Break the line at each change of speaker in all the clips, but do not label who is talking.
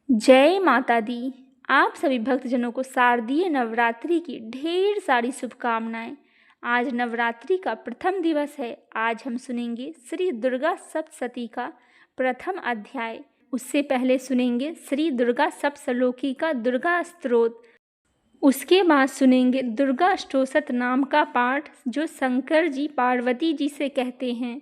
जय माता दी। आप सभी भक्तजनों को शारदीय नवरात्रि की ढेर सारी शुभकामनाएं। आज नवरात्रि का प्रथम दिवस है। आज हम सुनेंगे श्री दुर्गा सप्तशती का प्रथम अध्याय। उससे पहले सुनेंगे श्री दुर्गा सप्तश्लोकी का दुर्गा स्तोत्र। उसके बाद सुनेंगे दुर्गा अष्टोत्तर नाम का पाठ जो शंकर जी पार्वती जी से कहते हैं।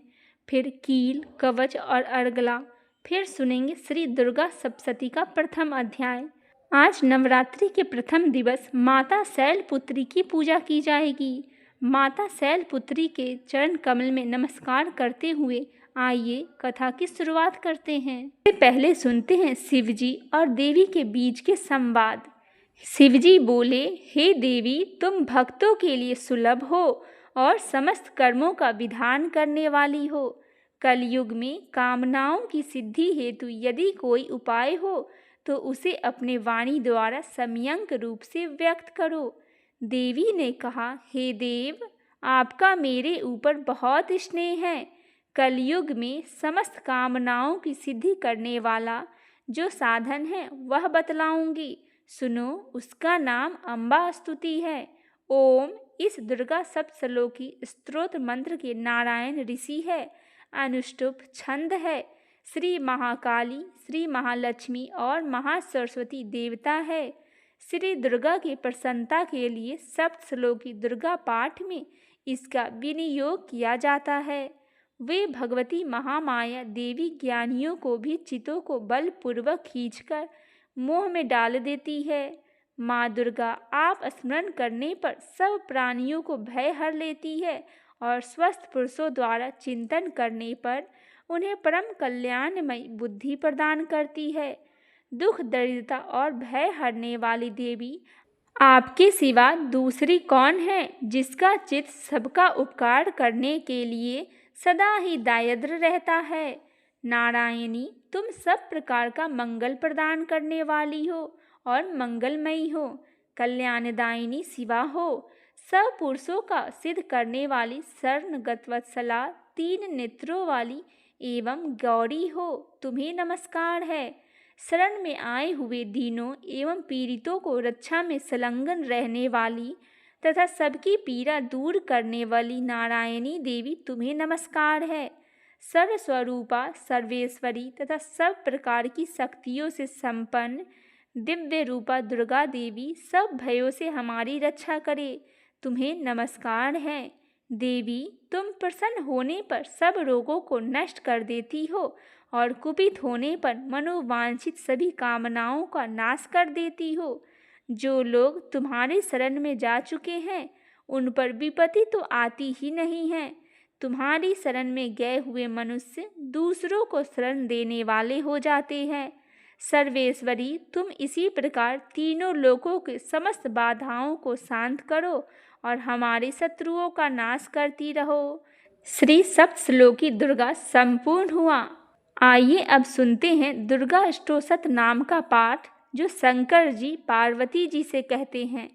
फिर कील, कवच और अर्गला। फिर सुनेंगे श्री दुर्गा सप्तशती का प्रथम अध्याय। आज नवरात्रि के प्रथम दिवस माता शैलपुत्री की पूजा की जाएगी। माता शैलपुत्री के चरण कमल में नमस्कार करते हुए आइए कथा की शुरुआत करते हैं। इससे पहले सुनते हैं शिवजी और देवी के बीच के संवाद। शिवजी बोले, हे देवी, तुम भक्तों के लिए सुलभ हो और समस्त कर्मों का विधान करने वाली हो। कलयुग में कामनाओं की सिद्धि हेतु यदि कोई उपाय हो तो उसे अपने वाणी द्वारा सम्यक रूप से व्यक्त करो। देवी ने कहा, हे देव, आपका मेरे ऊपर बहुत स्नेह है। कलयुग में समस्त कामनाओं की सिद्धि करने वाला जो साधन है वह बतलाऊंगी। सुनो, उसका नाम अम्बा स्तुति है। ओम इस दुर्गा सप्तश्लोकी स्तोत्र मंत्र के नारायण ऋषि है। अनुष्टुप छंद है। श्री महाकाली, श्री महालक्ष्मी और महासरस्वती देवता है। श्री दुर्गा की प्रसन्नता के लिए सप्तश्लोकी दुर्गा पाठ में इसका विनियोग किया जाता है। वे भगवती महामाया देवी ज्ञानियों को भी चितों को बलपूर्वक खींचकर मोह में डाल देती है। माँ दुर्गा आप स्मरण करने पर सब प्राणियों को भय हर लेती है और स्वस्थ पुरुषों द्वारा चिंतन करने पर उन्हें परम कल्याणमयी बुद्धि प्रदान करती है। दुख, दरिद्रता और भय हरने वाली देवी आपके सिवा दूसरी कौन है जिसका चित्त सबका उपकार करने के लिए सदा ही दायद्र रहता है। नारायणी, तुम सब प्रकार का मंगल प्रदान करने वाली हो और मंगलमयी हो। कल्याणदायिनी शिवा हो। सब पुरुषों का सिद्ध करने वाली शरणगत वत्सला, तीन नेत्रों वाली एवं गौरी हो। तुम्हें नमस्कार है। शरण में आए हुए दीनों एवं पीड़ितों को रक्षा में संलग्न रहने वाली तथा सबकी पीड़ा दूर करने वाली नारायणी देवी, तुम्हें नमस्कार है। सर्वस्वरूपा, सर्वेश्वरी तथा सब प्रकार की शक्तियों से संपन्न दिव्य रूपा दुर्गा देवी सब भयों से हमारी रक्षा करे, तुम्हें नमस्कार है। देवी, तुम प्रसन्न होने पर सब रोगों को नष्ट कर देती हो और कुपित होने पर मनोवांछित सभी कामनाओं का नाश कर देती हो। जो लोग तुम्हारे शरण में जा चुके हैं उन पर विपत्ति तो आती ही नहीं है। तुम्हारी शरण में गए हुए मनुष्य दूसरों को शरण देने वाले हो जाते हैं। सर्वेश्वरी, तुम इसी प्रकार तीनों लोकों के समस्त बाधाओं को शांत करो और हमारे शत्रुओं का नाश करती रहो। श्री सप्तश्लोकी दुर्गा संपूर्ण हुआ। आइए अब सुनते हैं दुर्गा अष्टोत्तर नाम का पाठ जो शंकर जी पार्वती जी से कहते हैं।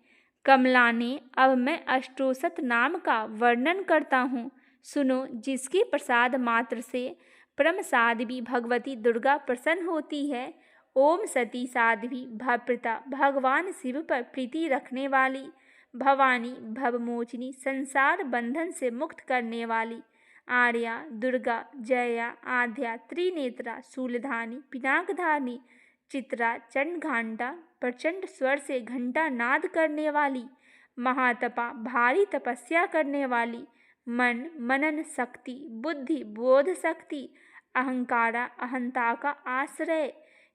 कमलाने, अब मैं अष्टोत्तर नाम का वर्णन करता हूँ। सुनो, जिसके प्रसाद मात्र से परम साध्वी भगवती दुर्गा प्रसन्न होती है। ओम सती साध्वी भवप्रता, भगवान शिव पर प्रीति रखने वाली। भवानी, भवमोचनी, संसार बंधन से मुक्त करने वाली। आर्या, दुर्गा, जया, आद्या, त्रिनेत्रा, शूलधानी, पिनाकधानी, चित्रा, चंडघंटा, प्रचंड स्वर से घंटा नाद करने वाली। महातपा, भारी तपस्या करने वाली। मन, मनन शक्ति, बुद्धि, बोध शक्ति, अहंकारा, अहंता का आश्रय।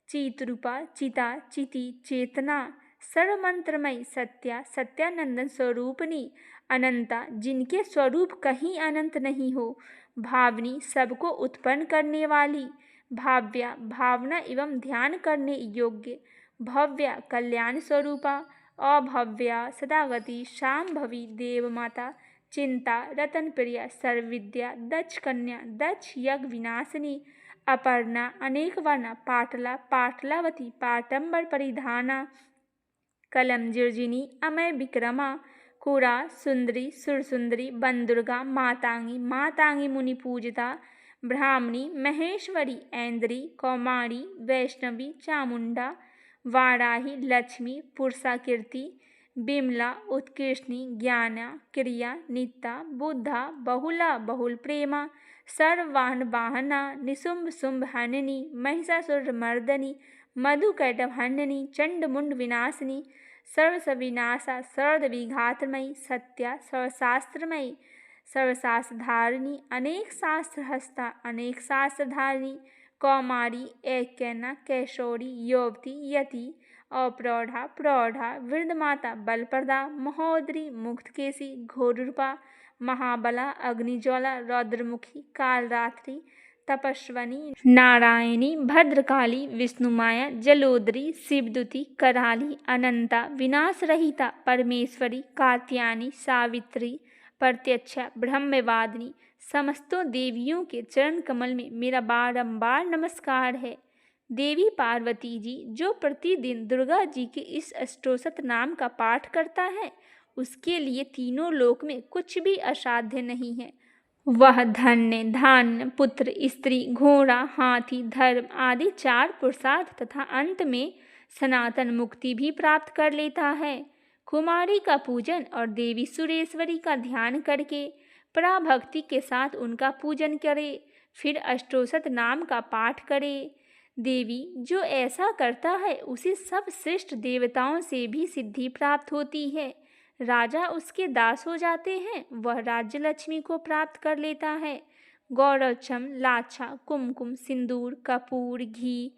चित्रूपा, चिता, चिति, चेतना, सर्वमंत्रमयी, सत्या, सत्यानंदन स्वरूपनी, अनंता, जिनके स्वरूप कहीं अनंत नहीं हो। भावनी, सबको उत्पन्न करने वाली। भाव्या, भावना एवं ध्यान करने योग्य। भव्या, कल्याण स्वरूपा। अभव्या, सदागति, शांभवी, देवमाता, चिंता, रतन प्रिया, सर्वविद्या, दक्ष कन्या, दक्ष यज्ञ विनाशिनी। अपर्णा, अनेक वर्णा, पाटला, पाटलावती, पाटंबर परिधाना, कलमजिर्जिनी, अमय विक्रमा, कुरा, सुंदरी, सुरसुंदरी, बंदुर्गा, मातांगी, मातांगी मुनि पूजिता, ब्राह्मणी, महेश्वरी, ऐन्द्री, कौमारी, वैष्णवी, चामुंडा, वाराही, लक्ष्मी, पुरुषाकीर्ति, बिमला, उत्कृष्णी, ज्ञाना, क्रिया, नित्या, बुद्धा, बहुला, बहुल प्रेमा, सर्ववाहन वाहना, निशुंभ शुंभ हननी, महिषासुर मर्दनी, मधुकैटभ हननी, चंडमुंड विनाशिनी, सर्वसविनाशा, सर्द विघातमयी, सत्या, सर्वशास्त्रमयी, सर्वशास्त्रधारिणी, अनेक शास्त्र हस्ता, अनेक शास्त्रधारिणी, कौमारी, ऐक्यना, कैशोरी, युवती, यति, अप्रौढ़ा, प्रौढ़ा, वृद्धमाता, बलप्रदा, महोदरी, मुक्तकेशी, घोररूपा, महाबला, अग्निज्वाला, रौद्रमुखी, कालरात्रि, तपस्वनी, नारायणी, भद्रकाली, विष्णुमाया, जलोदरी, शिवदूती, कराली, अनंता, विनाशरहिता, परमेश्वरी, कात्यायनी, सावित्री, प्रत्यक्षा, ब्रह्मवादिनी, समस्तों देवियों के चरण कमल में मेरा बारंबार नमस्कार है। देवी पार्वती जी, जो प्रतिदिन दुर्गा जी के इस अष्टोषध नाम का पाठ करता है, उसके लिए तीनों लोक में कुछ भी असाध्य नहीं है। वह धन्य, धान्य, पुत्र, स्त्री, घोड़ा, हाथी, धर्म आदि 4 पुरुषार्थ तथा अंत में सनातन मुक्ति भी प्राप्त कर लेता है। कुमारी का पूजन और देवी सुरेश्वरी का ध्यान करके पराभक्ति के साथ उनका पूजन करे, फिर अष्टोषध नाम का पाठ करे। देवी जो ऐसा करता है उसे सब श्रेष्ठ देवताओं से भी सिद्धि प्राप्त होती है। राजा उसके दास हो जाते हैं, वह राज्य लक्ष्मी को प्राप्त कर लेता है। गौरवचम, लाछा, कुमकुम, सिंदूर, कपूर, घी,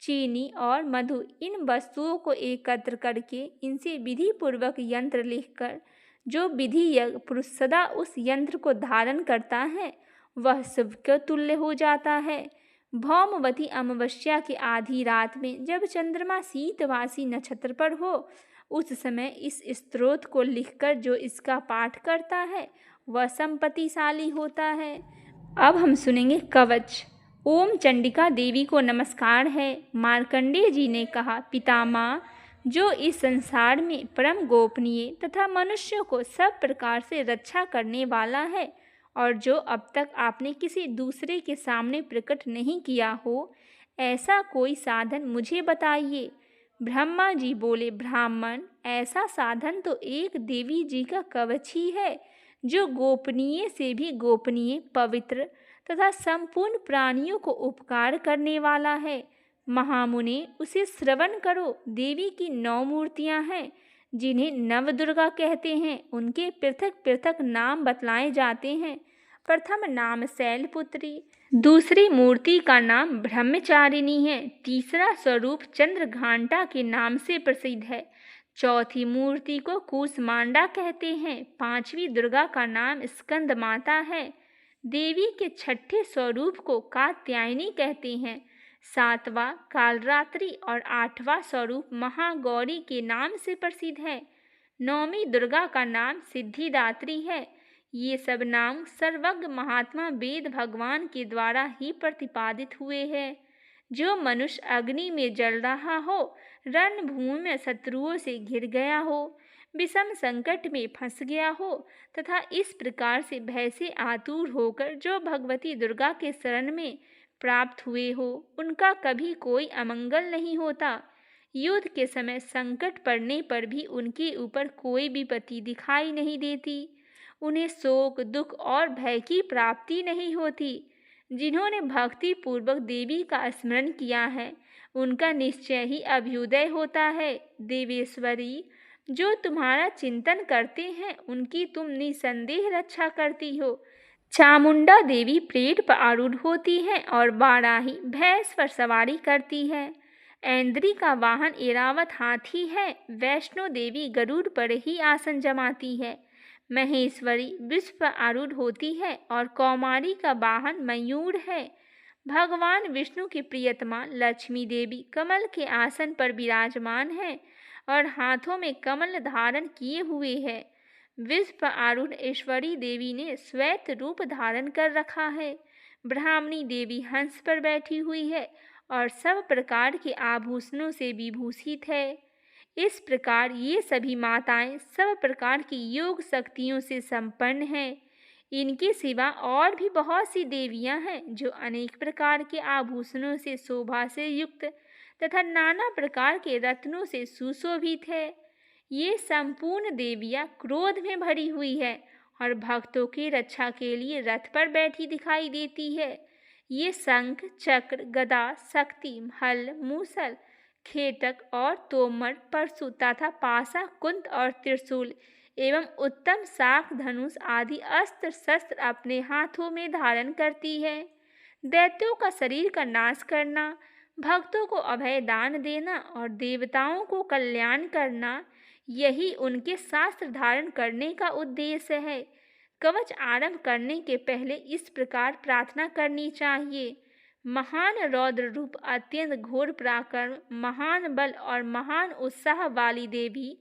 चीनी और मधु, इन वस्तुओं को एकत्र करके इनसे विधि पूर्वक यंत्र लिखकर जो विधि यज्ञ पुरुष सदा उस यंत्र को धारण करता है, वह शुभ के तुल्य हो जाता है। भौमवती अमावस्या की आधी रात में जब चंद्रमा शीतवासी नक्षत्र पर हो, उस समय इस स्तोत्र को लिखकर जो इसका पाठ करता है, वह संपत्तिशाली होता है। अब हम सुनेंगे कवच। ओम चंडिका देवी को नमस्कार है। मार्कंडेय जी ने कहा, पितामह, जो इस संसार में परम गोपनीय तथा मनुष्यों को सब प्रकार से रक्षा करने वाला है और जो अब तक आपने किसी दूसरे के सामने प्रकट नहीं किया हो, ऐसा कोई साधन मुझे बताइए। ब्रह्मा जी बोले, ब्राह्मण, ऐसा साधन तो एक देवी जी का कवच ही है, जो गोपनीय से भी गोपनीय, पवित्र तथा संपूर्ण प्राणियों को उपकार करने वाला है। महामुने, उसे श्रवण करो। देवी की 9 मूर्तियां हैं, जिन्हें नवदुर्गा कहते हैं। उनके पृथक पृथक नाम बतलाए जाते हैं। प्रथम नाम शैलपुत्री, दूसरी मूर्ति का नाम ब्रह्मचारिणी है, तीसरा स्वरूप चंद्रघंटा के नाम से प्रसिद्ध है, चौथी मूर्ति को कूष्मांडा कहते हैं, पांचवी दुर्गा का नाम स्कंद माता है, देवी के छठे स्वरूप को कात्यायनी कहते हैं, सातवां कालरात्रि और आठवां स्वरूप महागौरी के नाम से प्रसिद्ध है, नौवीं दुर्गा का नाम सिद्धिदात्री है। ये सब नाम सर्वज्ञ महात्मा वेद भगवान के द्वारा ही प्रतिपादित हुए हैं। जो मनुष्य अग्नि में जल रहा हो, रणभूमि में शत्रुओं से घिर गया हो, विषम संकट में फंस गया हो तथा इस प्रकार से भय से आतुर होकर जो भगवती दुर्गा के शरण में प्राप्त हुए हो, उनका कभी कोई अमंगल नहीं होता। युद्ध के समय संकट पड़ने पर भी उनके ऊपर कोई विपत्ति दिखाई नहीं देती। उन्हें शोक, दुख और भय की प्राप्ति नहीं होती। जिन्होंने भक्ति पूर्वक देवी का स्मरण किया है, उनका निश्चय ही अभ्युदय होता है। देवेश्वरी, जो तुम्हारा चिंतन करते हैं, उनकी तुम निसंदेह रक्षा करती हो। चामुंडा देवी पेड़ पर आरूढ़ होती है और वाराही भैंस पर सवारी करती है। ऐन्द्री का वाहन ऐरावत हाथी है। वैष्णो देवी गरुड़ पर ही आसन जमाती है। महेश्वरी वृष पर आरूढ़ होती है और कौमारी का वाहन मयूर है। भगवान विष्णु की प्रियतमा लक्ष्मी देवी कमल के आसन पर विराजमान है और हाथों में कमल धारण किए हुए है। वृष पर आरूढ़ ऐश्वरी देवी ने श्वेत रूप धारण कर रखा है। ब्राह्मणी देवी हंस पर बैठी हुई है और सब प्रकार के आभूषणों से विभूषित है। इस प्रकार ये सभी माताएं सब प्रकार की योग शक्तियों से संपन्न हैं। इनके सिवा और भी बहुत सी देवियां हैं जो अनेक प्रकार के आभूषणों से शोभा से युक्त तथा नाना प्रकार के रत्नों से सुशोभित है। ये संपूर्ण देवियां क्रोध में भरी हुई है और भक्तों की रक्षा के लिए रथ पर बैठी दिखाई देती है। ये शंख, चक्र, गदा, शक्ति, हल, मूसल, खेटक और तोमर, परशु तथा पासा, कुंत और त्रिशूल एवं उत्तम शाख, धनुष आदि अस्त्र शस्त्र अपने हाथों में धारण करती है। दैत्यों का शरीर का नाश करना, भक्तों को अभय दान देना और देवताओं को कल्याण करना, यही उनके शास्त्र धारण करने का उद्देश्य है। कवच आरंभ करने के पहले इस प्रकार प्रार्थना करनी चाहिए। महान रौद्र रूप, अत्यंत घोर पराक्रम, महान बल और महान उत्साह वाली देवी,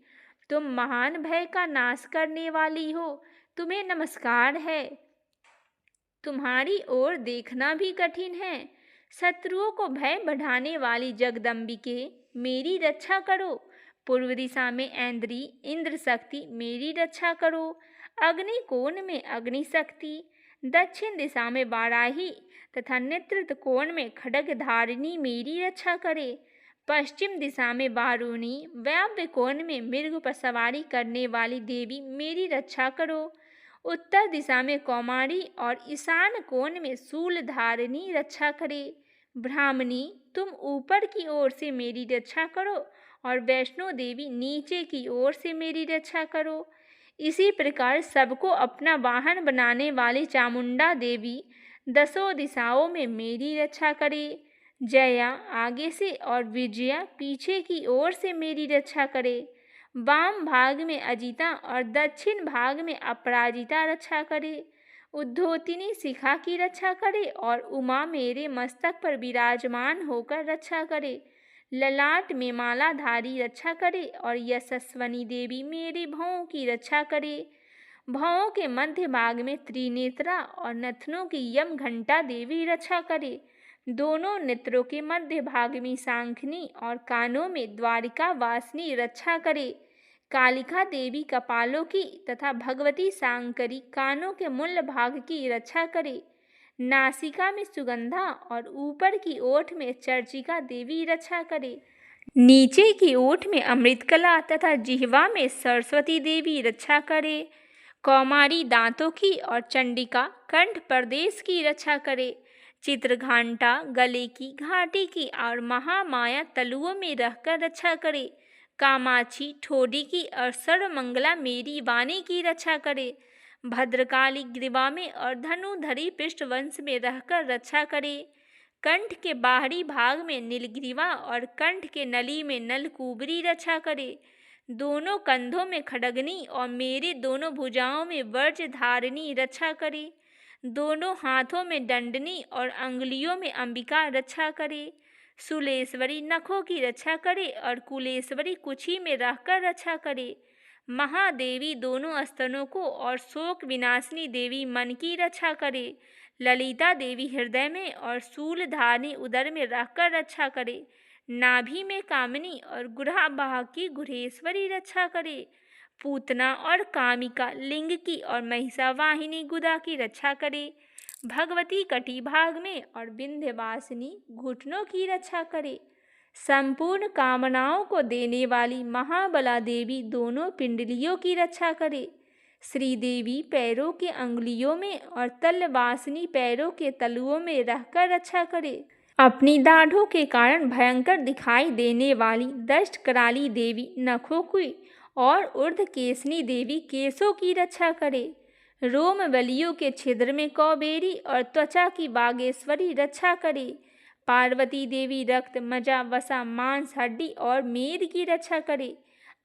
तुम महान भय का नाश करने वाली हो, तुम्हें नमस्कार है। तुम्हारी ओर देखना भी कठिन है। शत्रुओं को भय बढ़ाने वाली जगदम्बिके, मेरी रक्षा करो। पूर्व दिशा में ऐन्द्री, इंद्र शक्ति, मेरी रक्षा करो। अग्नि कोण में अग्नि शक्ति, दक्षिण दिशा में वाराही तथा नेतृत्व कोण में खड्ग धारिणी, मेरी रक्षा करे। पश्चिम दिशा में वारुणी, वायव्य कोण में मृग पर सवारी करने वाली देवी, मेरी रक्षा करो। उत्तर दिशा में कौमारी और ईशान कोण में शूल धारिणी रक्षा करे। ब्राह्मणी, तुम ऊपर की ओर से मेरी रक्षा करो और वैष्णो देवी नीचे की ओर से मेरी रक्षा करो। इसी प्रकार सबको अपना वाहन बनाने वाली चामुंडा देवी दसों दिशाओं में मेरी रक्षा करे। जया आगे से और विजया पीछे की ओर से मेरी रक्षा करे। वाम भाग में अजिता और दक्षिण भाग में अपराजिता रक्षा करे। उद्धोतिनी शिखा की रक्षा करे और उमा मेरे मस्तक पर विराजमान होकर रक्षा करे। ललाट में मालाधारी रक्षा करे और यशस्वनी देवी मेरे भौं की रक्षा करे। भौं के मध्य भाग में त्रिनेत्रा और नथनों की यम घंटा देवी रक्षा करे। दोनों नेत्रों के मध्य भाग में सांखनी और कानों में द्वारिका वासिनी रक्षा करे। कालिका देवी कपालों की तथा भगवती सांकरी कानों के मूल भाग की रक्षा करे। नासिका में सुगंधा और ऊपर की ओठ में चर्चिका देवी रक्षा करे। नीचे की ओठ में अमृतकला तथा जिह्वा में सरस्वती देवी रक्षा करे। कौमारी दांतों की और चंडिका कंठ प्रदेश की रक्षा करे। चित्रघांटा गले की, घाटी की और महामाया तलुओं में रहकर रक्षा करे। कामाक्षी ठोडी की और सर्वमंगला मेरी वाणी की रक्षा करे। भद्रकाली ग्रीवा में और धनुधरी पृष्ठवंश में रहकर रक्षा करे। कंठ के बाहरी भाग में नीलग्रीवा और कंठ के नली में नलकूबरी रक्षा करे। दोनों कंधों में खड्गनी और मेरी दोनों भुजाओं में वर्ज्य धारिणी रक्षा करे। दोनों हाथों में दंडनी और अंगुलियों में अंबिका रक्षा करे। शूलेश्वरी नखों की रक्षा करे और कुलेश्वरी कुची में रहकर रक्षा करे। महादेवी दोनों स्तनों को और शोक विनाशिनी देवी मन की रक्षा करे। ललिता देवी हृदय में और शूलधारिणी उदर में रहकर रक्षा करे। नाभि में कामिनी और गुराबाह की गुरेश्वरी रक्षा करे। पूतना और कामिका लिंग की और महिषावाहिनी गुदा की रक्षा करे। भगवती कटी भाग में और विंध्यवासिनी घुटनों की रक्षा करे। संपूर्ण कामनाओं को देने वाली महाबला देवी दोनों पिंडलियों की रक्षा करे। श्रीदेवी पैरों के अंगुलियों में और तलवासिनी पैरों के तलुओं में रहकर रक्षा करे। अपनी दाढ़ों के कारण भयंकर दिखाई देने वाली दष्ट कराली देवी नखों की और ऊर्ध्वकेशनी देवी केशों की रक्षा करे। रोम बलियों के छिद्र में कौबेरी और त्वचा की बागेश्वरी रक्षा करे। पार्वती देवी रक्त, मजा, वसा, मांस, हड्डी और मेद की रक्षा करे।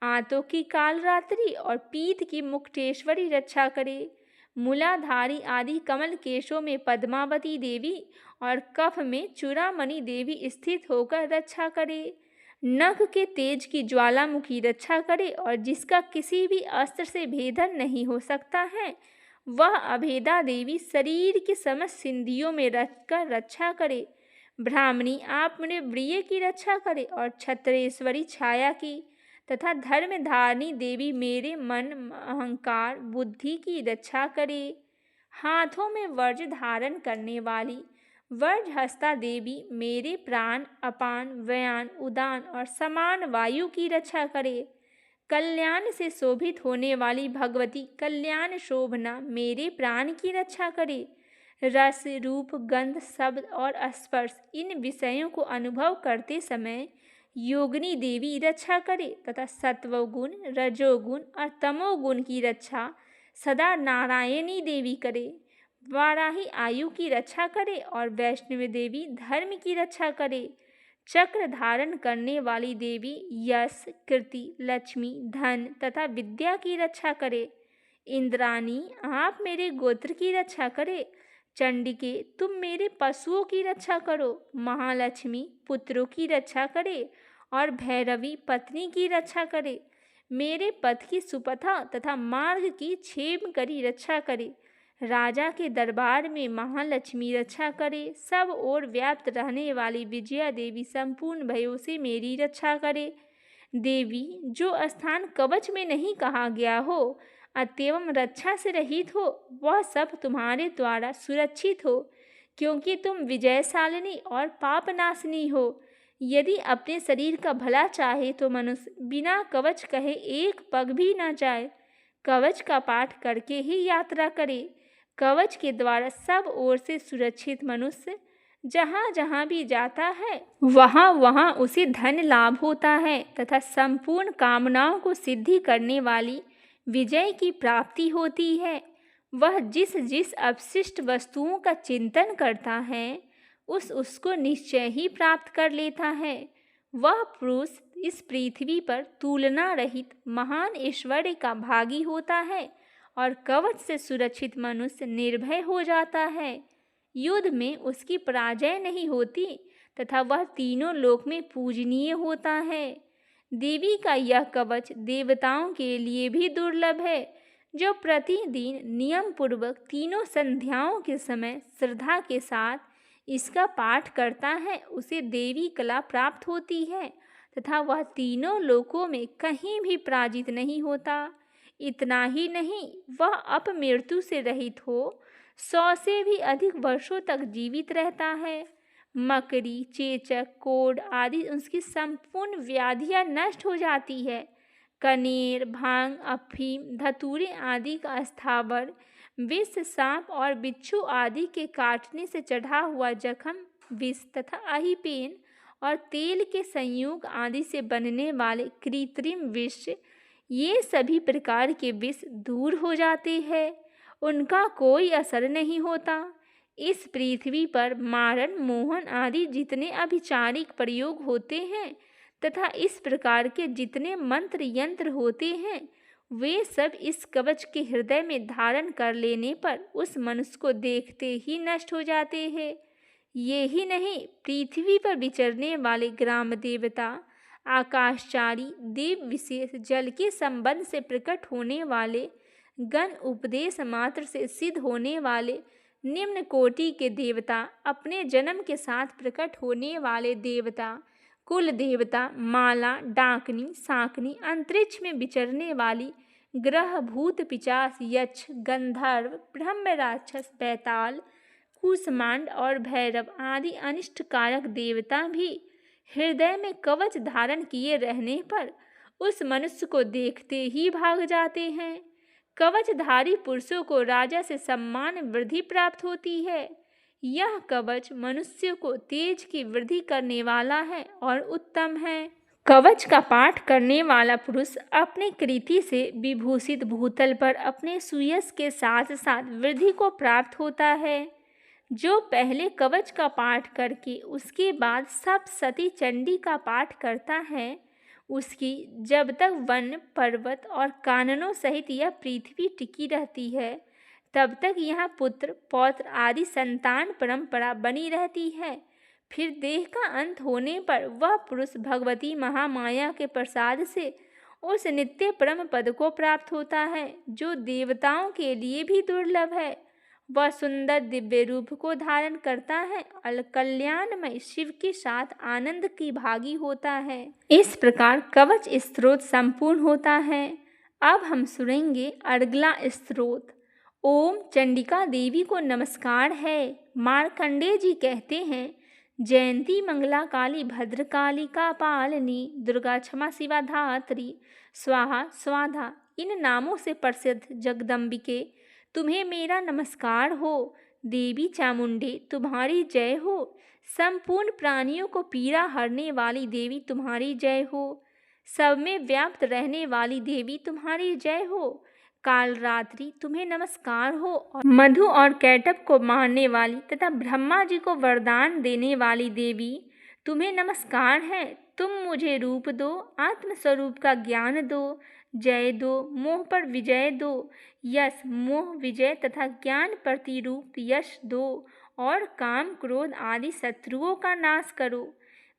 आंतों की कालरात्रि और पीत की मुक्तेश्वरी रक्षा करे। मूलाधारी आदि कमल केशों में पद्मावती देवी और कफ में चूड़ामणि देवी स्थित होकर रक्षा करे। नख के तेज की ज्वालामुखी रक्षा करे और जिसका किसी भी अस्त्र से भेदन नहीं हो सकता है, वह अभेदा देवी शरीर के समस्त सिंधियों में रखकर रक्षा करे। ब्राह्मणी आप मेरे प्रिय की रक्षा करे और छत्रेश्वरी छाया की तथा धर्मधारिणी देवी मेरे मन, अहंकार, बुद्धि की रक्षा करे। हाथों में वज्र धारण करने वाली वज्रहस्ता देवी मेरे प्राण अपान व्यान उदान और समान वायु की रक्षा करे। कल्याण से शोभित होने वाली भगवती कल्याण शोभना मेरे प्राण की रक्षा करे। रस रूप गंध शब्द और स्पर्श इन विषयों को अनुभव करते समय योगिनी देवी रक्षा करे तथा सत्वगुण रजोगुण और तमोगुण की रक्षा सदा नारायणी देवी करे। वाराही आयु की रक्षा करे और वैष्णवी देवी धर्म की रक्षा करे। चक्र धारण करने वाली देवी यश कीर्ति लक्ष्मी धन तथा विद्या की रक्षा करे। इंद्राणी आप मेरे गोत्र की रक्षा करे। चंडिके तुम मेरे पशुओं की रक्षा करो। महालक्ष्मी पुत्रों की रक्षा करे और भैरवी पत्नी की रक्षा करे। मेरे पथ की सुपथा तथा मार्ग की क्षेम करी रक्षा करे। राजा के दरबार में महालक्ष्मी रक्षा करे। सब ओर व्याप्त रहने वाली विजया देवी संपूर्ण भयों से मेरी रक्षा करे। देवी जो स्थान कवच में नहीं कहा गया हो अतएवं रक्षा से रहित हो वह सब तुम्हारे द्वारा सुरक्षित हो, क्योंकि तुम विजयशालिनी और पापनाशिनी हो। यदि अपने शरीर का भला चाहे तो मनुष्य बिना कवच कहे एक पग भी न जाए। कवच का पाठ करके ही यात्रा करे। कवच के द्वारा सब ओर से सुरक्षित मनुष्य जहाँ जहाँ भी जाता है वहाँ वहाँ उसे धन लाभ होता है तथा संपूर्ण कामनाओं को सिद्धि करने वाली विजय की प्राप्ति होती है। वह जिस जिस अवशिष्ट वस्तुओं का चिंतन करता है उसको निश्चय ही प्राप्त कर लेता है। वह पुरुष इस पृथ्वी पर तुलना रहित महान ऐश्वर्य का भागी होता है और कवच से सुरक्षित मनुष्य निर्भय हो जाता है। युद्ध में उसकी पराजय नहीं होती तथा वह तीनों लोक में पूजनीय होता है। देवी का यह कवच देवताओं के लिए भी दुर्लभ है। जो प्रतिदिन नियम पूर्वक तीनों संध्याओं के समय श्रद्धा के साथ इसका पाठ करता है उसे देवी कला प्राप्त होती है तथा वह तीनों लोकों में कहीं भी पराजित नहीं होता। इतना ही नहीं, वह अपमृत्यु से रहित हो 100 से भी अधिक वर्षों तक जीवित रहता है। मकड़ी चेचक कोढ़ आदि उसकी संपूर्ण व्याधियां नष्ट हो जाती है। कनेर भांग अफीम धतूरे आदि का स्थावर विष सांप और बिच्छू आदि के काटने से चढ़ा हुआ जख्म विष तथा अहिपेन और तेल के संयोग आदि से बनने वाले कृत्रिम विष ये सभी प्रकार के विष दूर हो जाते हैं। उनका कोई असर नहीं होता। इस पृथ्वी पर मारण मोहन आदि जितने अभिचारिक प्रयोग होते हैं तथा इस प्रकार के जितने मंत्र यंत्र होते हैं वे सब इस कवच के हृदय में धारण कर लेने पर उस मनुष्य को देखते ही नष्ट हो जाते हैं। ये ही नहीं, पृथ्वी पर विचरने वाले ग्राम देवता आकाशचारी देव विशेष जल के संबंध से प्रकट होने वाले गण उपदेश मात्र से सिद्ध होने वाले निम्न कोटि के देवता अपने जन्म के साथ प्रकट होने वाले देवता कुल देवता माला डाकनी साकनी अंतरिक्ष में विचरने वाली ग्रह भूत पिचास यक्ष गंधर्व ब्रह्म राक्षस बैताल कुष्मांड और भैरव आदि अनिष्टकारक देवता भी हृदय में कवच धारण किए रहने पर उस मनुष्य को देखते ही भाग जाते हैं। कवचधारी पुरुषों को राजा से सम्मान वृद्धि प्राप्त होती है। यह कवच मनुष्य को तेज की वृद्धि करने वाला है और उत्तम है। कवच का पाठ करने वाला पुरुष अपने कृति से विभूषित भूतल पर अपने सुयश के साथ साथ वृद्धि को प्राप्त होता है। जो पहले कवच का पाठ करके उसके बाद सप्तशती चंडी का पाठ करता है उसकी जब तक वन पर्वत और काननों सहित यह पृथ्वी टिकी रहती है तब तक यहाँ पुत्र पौत्र आदि संतान परंपरा बनी रहती है। फिर देह का अंत होने पर वह पुरुष भगवती महामाया के प्रसाद से उस नित्य परम पद को प्राप्त होता है जो देवताओं के लिए भी दुर्लभ है। वह सुंदर दिव्य रूप को धारण करता है और कल्याणमय शिव के साथ आनंद की भागी होता है। इस प्रकार कवच स्त्रोत संपूर्ण होता है। अब हम सुनेंगे अगला स्त्रोत। ओम चंडिका देवी को नमस्कार है। मार्कंडेय जी कहते हैं, जयंती मंगला काली भद्रकाली का पालनी दुर्गा क्षमा शिवा धात्री स्वाहा स्वाधा, इन नामों से प्रसिद्ध जगदम्बिके तुम्हें मेरा नमस्कार हो। देवी चामुंडे तुम्हारी जय हो। संपूर्ण प्राणियों को पीड़ा हरने वाली देवी तुम्हारी जय हो। सब में व्याप्त रहने वाली देवी तुम्हारी जय हो। काल रात्रि तुम्हें नमस्कार हो। और मधु और कैटभ को मारने वाली तथा ब्रह्मा जी को वरदान देने वाली देवी तुम्हें नमस्कार है। तुम मुझे रूप दो, आत्मस्वरूप का ज्ञान दो, जय दो, मोह पर विजय दो, यश मोह विजय तथा ज्ञान प्रतिरूप यश दो, और काम क्रोध आदि शत्रुओं का नाश करो।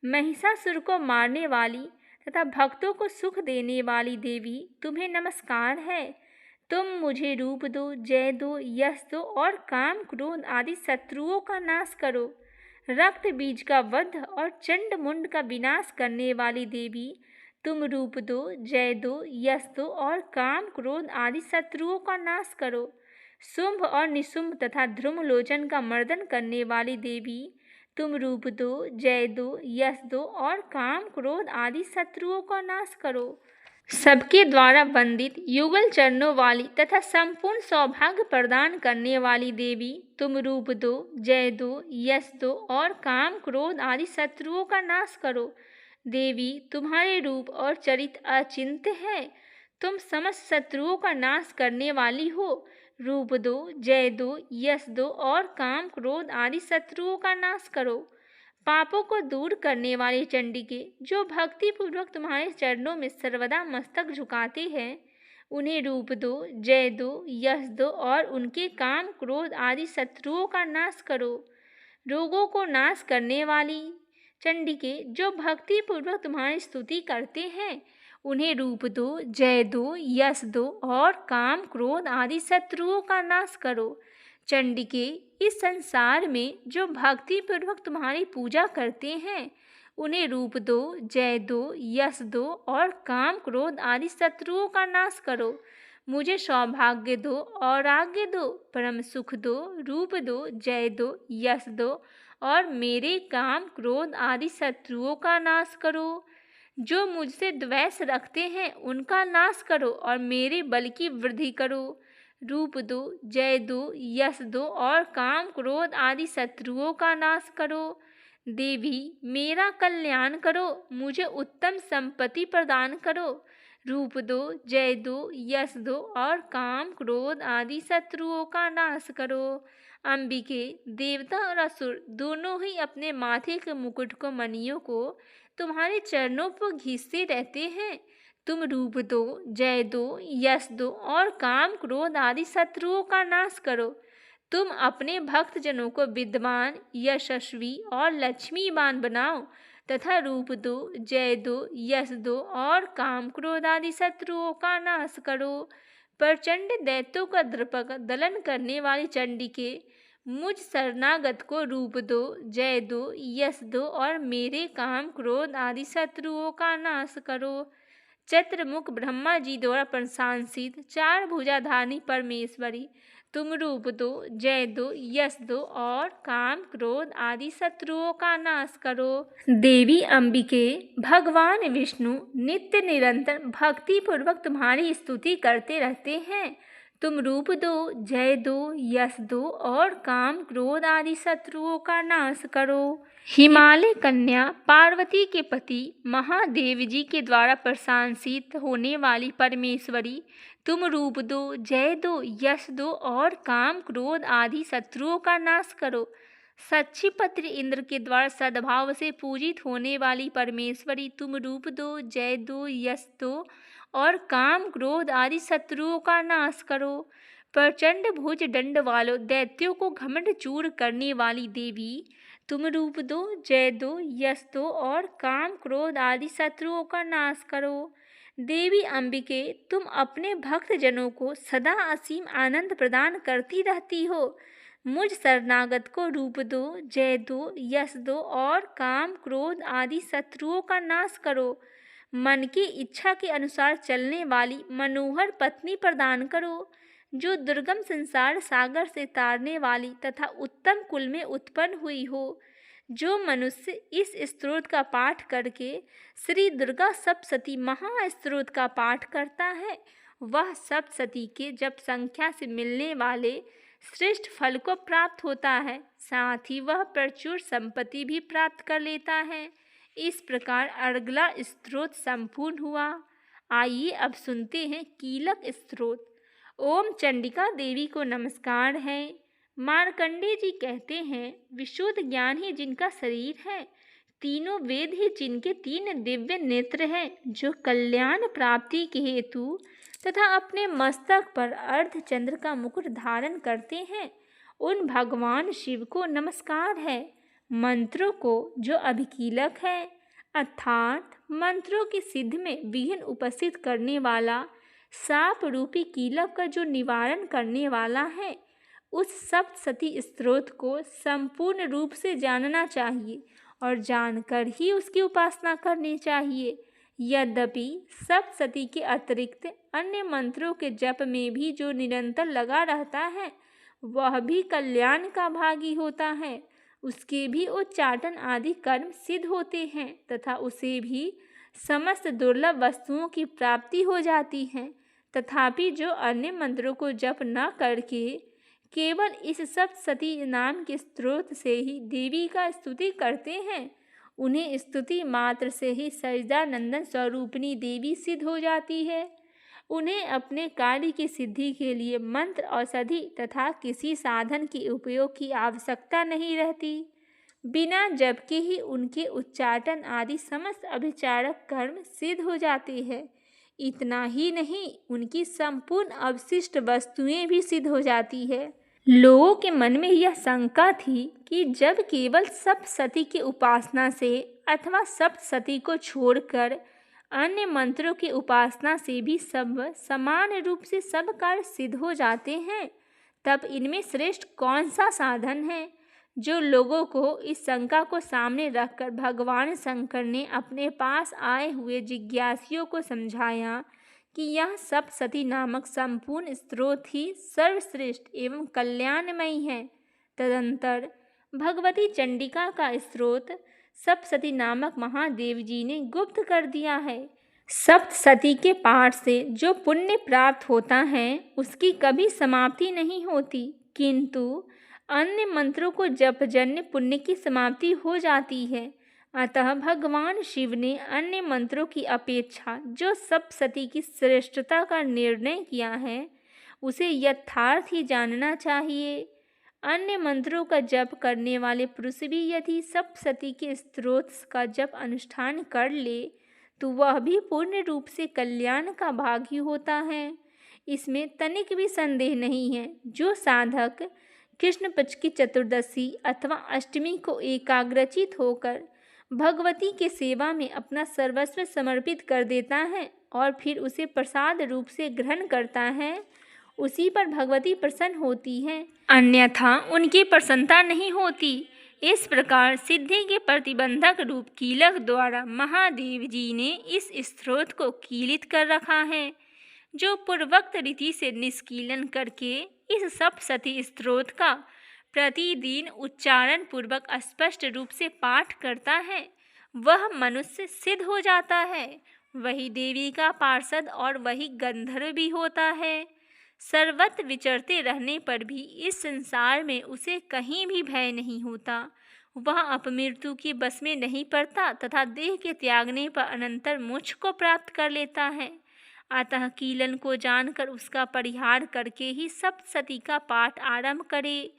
महिषासुर को मारने वाली तथा भक्तों को सुख देने वाली देवी तुम्हें नमस्कार है। तुम मुझे रूप दो, जय दो, यश दो, और काम क्रोध आदि शत्रुओं का नाश करो। रक्त बीज का वध और चंड मुंड का विनाश करने वाली देवी तुम रूप दो, जय दो, यश दो, और काम क्रोध आदि शत्रुओं का नाश करो। शुंभ और निशुंभ तथा ध्रुमलोचन का मर्दन करने वाली देवी तुम रूप दो, जय दो, यश दो, और काम क्रोध आदि शत्रुओं का नाश करो। सबके द्वारा वंदित युगल चरणों वाली तथा संपूर्ण सौभाग्य प्रदान करने वाली देवी तुम रूप दो, जय दो, यश दो, और काम क्रोध आदि शत्रुओं का नाश करो। देवी तुम्हारे रूप और चरित्र अचिंत्य है। तुम समस्त शत्रुओं का नाश करने वाली हो। रूप दो, जय दो, यश दो, और काम क्रोध आदि शत्रुओं का नाश करो। पापों को दूर करने वाली चंडिके, जो भक्ति पूर्वक तुम्हारे चरणों में सर्वदा मस्तक झुकाते हैं, उन्हें रूप दो, जय दो, यश दो, और उनके काम क्रोध आदि शत्रुओं का नाश करो। रोगों को नाश करने वाली चंडिके, जो भक्ति पूर्वक तुम्हारी स्तुति करते हैं, उन्हें रूप दो, जय दो, यश दो, और काम क्रोध आदि शत्रुओं का नाश करो। चंडिके, इस संसार में जो भक्ति पूर्वक तुम्हारी पूजा करते हैं, उन्हें रूप दो, जय दो, यश दो, और काम क्रोध आदि शत्रुओं का नाश करो। मुझे सौभाग्य दो और आज्ञा दो, परम सुख दो, रूप दो, जय दो, यश दो, और मेरे काम क्रोध आदि शत्रुओं का नाश करो। जो मुझसे द्वेष रखते हैं, उनका नाश करो और मेरे बल की वृद्धि करो। रूप दो, जय दो, यश दो, और काम क्रोध आदि शत्रुओं का नाश करो। देवी मेरा कल्याण करो, मुझे उत्तम संपत्ति प्रदान करो। रूप दो, जय दो, यश दो, और काम क्रोध आदि शत्रुओं का नाश करो। अंबिके, देवता और असुर दोनों ही अपने माथे के मुकुट को मणियों को तुम्हारे चरणों पर घिसते रहते हैं। तुम रूप दो, जय दो, यश दो, और काम क्रोध आदि शत्रुओं का नाश करो। तुम अपने भक्त जनों को विद्वान, यशस्वी और लक्ष्मीवान बनाओ तथा रूप दो, जय दो, यश दो, और काम क्रोध आदि शत्रुओं का नाश करो। प्रचंड दैत्यों का दर्पक दलन करने वाली चंडिके, मुझ शरणागत को रूप दो, जय दो, यश दो, और मेरे काम क्रोध आदि शत्रुओं का नाश करो। चत्रमुख ब्रह्मा जी द्वारा प्रशंसित चार भुजाधारिणी परमेश्वरी, तुम रूप दो, जय दो, यश दो, और काम क्रोध आदि शत्रुओं का नाश करो। देवी अंबिके, भगवान विष्णु नित्य निरंतर भक्ति पूर्वक तुम्हारी स्तुति करते रहते हैं। तुम रूप दो, जय दो, यश दो, और काम क्रोध आदि शत्रुओं का नाश करो। हिमालय कन्या पार्वती के पति महादेव जी के द्वारा प्रशंसित होने वाली परमेश्वरी, तुम रूप दो, जय दो, यश दो, और काम क्रोध आदि शत्रुओं का नाश करो। सच्चिपत्र इंद्र के द्वारा सद्भाव से पूजित होने वाली परमेश्वरी, तुम रूप दो, जय दो, यश दो, और काम क्रोध आदि शत्रुओं का नाश करो। प्रचंड भुज दंड वालों दैत्यों को घमंड चूर करने वाली देवी, तुम रूप दो, जय दो, यश दो, और काम क्रोध आदि शत्रुओं का नाश करो। देवी अंबिके, तुम अपने भक्त जनों को सदा असीम आनंद प्रदान करती रहती हो। मुझ शरणागत को रूप दो, जय दो, यश दो, और काम क्रोध आदि शत्रुओं का नाश करो। मन की इच्छा के अनुसार चलने वाली मनोहर पत्नी प्रदान करो। जो दुर्गम संसार सागर से तारने वाली तथा उत्तम कुल में उत्पन्न हुई हो। जो मनुष्य इस स्तोत्र का पाठ करके श्री दुर्गा सप्तशती महास्तोत्र का पाठ करता है, वह सप्तशती के जप संख्या से मिलने वाले श्रेष्ठ फल को प्राप्त होता है। साथ ही वह प्रचुर संपत्ति भी प्राप्त कर लेता है। इस प्रकार अगला स्तोत्र संपूर्ण हुआ। आइए अब सुनते हैं कीलक स्तोत्र। ओम चंडिका देवी को नमस्कार है। मार्कंडेय जी कहते हैं, विशुद्ध ज्ञान ही जिनका शरीर है, तीनों वेद ही जिनके तीन दिव्य नेत्र हैं, जो कल्याण प्राप्ति के हेतु तथा अपने मस्तक पर अर्धचंद्र का मुकुट धारण करते हैं, उन भगवान शिव को नमस्कार है। मंत्रों को जो अभिकीलक है, अर्थात मंत्रों की सिद्धि में विघ्न उपस्थित करने वाला साप रूपी कीलक का जो निवारण करने वाला है, उस सप्तशती स्तोत्र को संपूर्ण रूप से जानना चाहिए और जानकर ही उसकी उपासना करनी चाहिए। यद्यपि सप्तशती के अतिरिक्त अन्य मंत्रों के जप में भी जो निरंतर लगा रहता है, वह भी कल्याण का भागी होता है। उसके भी उच्चाटन आदि कर्म सिद्ध होते हैं तथा उसे भी समस्त दुर्लभ वस्तुओं की प्राप्ति हो जाती है। तथापि जो अन्य मंत्रों को जप न करके केवल इस सप्तशती नाम के स्तोत्र से ही देवी का स्तुति करते हैं, उन्हें स्तुति मात्र से ही सच्चिदानंद स्वरूपिणी देवी सिद्ध हो जाती है। उन्हें अपने कार्य की सिद्धि के लिए मंत्र औषधि तथा किसी साधन के उपयोग की आवश्यकता नहीं रहती। बिना जप के ही उनके उच्चाटन आदि समस्त अभिचारक कर्म सिद्ध हो जाते हैं। इतना ही नहीं, उनकी संपूर्ण अवशिष्ट वस्तुएं भी सिद्ध हो जाती है। लोगों के मन में यह शंका थी कि जब केवल सप्तशती की उपासना से अथवा सप्तशती को छोड़कर अन्य मंत्रों की उपासना से भी सब समान रूप से सब कार्य सिद्ध हो जाते हैं, तब इनमें श्रेष्ठ कौन सा साधन है। जो लोगों को इस शंका को सामने रखकर भगवान शंकर ने अपने पास आए हुए जिज्ञासियों को समझाया कि यह सप्तशती नामक संपूर्ण स्तोत्र ही सर्वश्रेष्ठ एवं कल्याणमयी है। तदंतर भगवती चंडिका का स्तोत्र सप्तशती नामक महादेव जी ने गुप्त कर दिया है। सप्तशती के पाठ से जो पुण्य प्राप्त होता है, उसकी कभी समाप्ति नहीं होती, किंतु अन्य मंत्रों को जपजन्य पुण्य की समाप्ति हो जाती है। अतः भगवान शिव ने अन्य मंत्रों की अपेक्षा जो सप्तशती की श्रेष्ठता का निर्णय किया है, उसे यथार्थ ही जानना चाहिए। अन्य मंत्रों का जप करने वाले पुरुष भी यदि सप्तशती के स्तोत्र का जप अनुष्ठान कर ले, तो वह भी पूर्ण रूप से कल्याण का भागी होता है। इसमें तनिक भी संदेह नहीं है। जो साधक कृष्ण पक्ष की चतुर्दशी अथवा अष्टमी को एकाग्रचित होकर भगवती के सेवा में अपना सर्वस्व समर्पित कर देता है और फिर उसे प्रसाद रूप से ग्रहण करता है, उसी पर भगवती प्रसन्न होती है, अन्यथा उनकी प्रसन्नता नहीं होती। इस प्रकार सिद्धि के प्रतिबंधक रूप कीलक द्वारा महादेव जी ने इस स्तोत्र को कीलित कर रखा है। जो पूर्वोक्त रीति से निष्कीलन करके इस सप्तशती स्तोत्र का प्रतिदिन उच्चारण पूर्वक स्पष्ट रूप से पाठ करता है, वह मनुष्य सिद्ध हो जाता है। वही देवी का पार्षद और वही गंधर्व भी होता है। सर्वत्र विचरते रहने पर भी इस संसार में उसे कहीं भी भय नहीं होता। वह अपमृत्यु के बस में नहीं पड़ता तथा देह के त्यागने पर अनंतर मोक्ष को प्राप्त कर लेता है। अतः कीलन को जानकर उसका परिहार करके ही सप्तशती का पाठ आरंभ करे।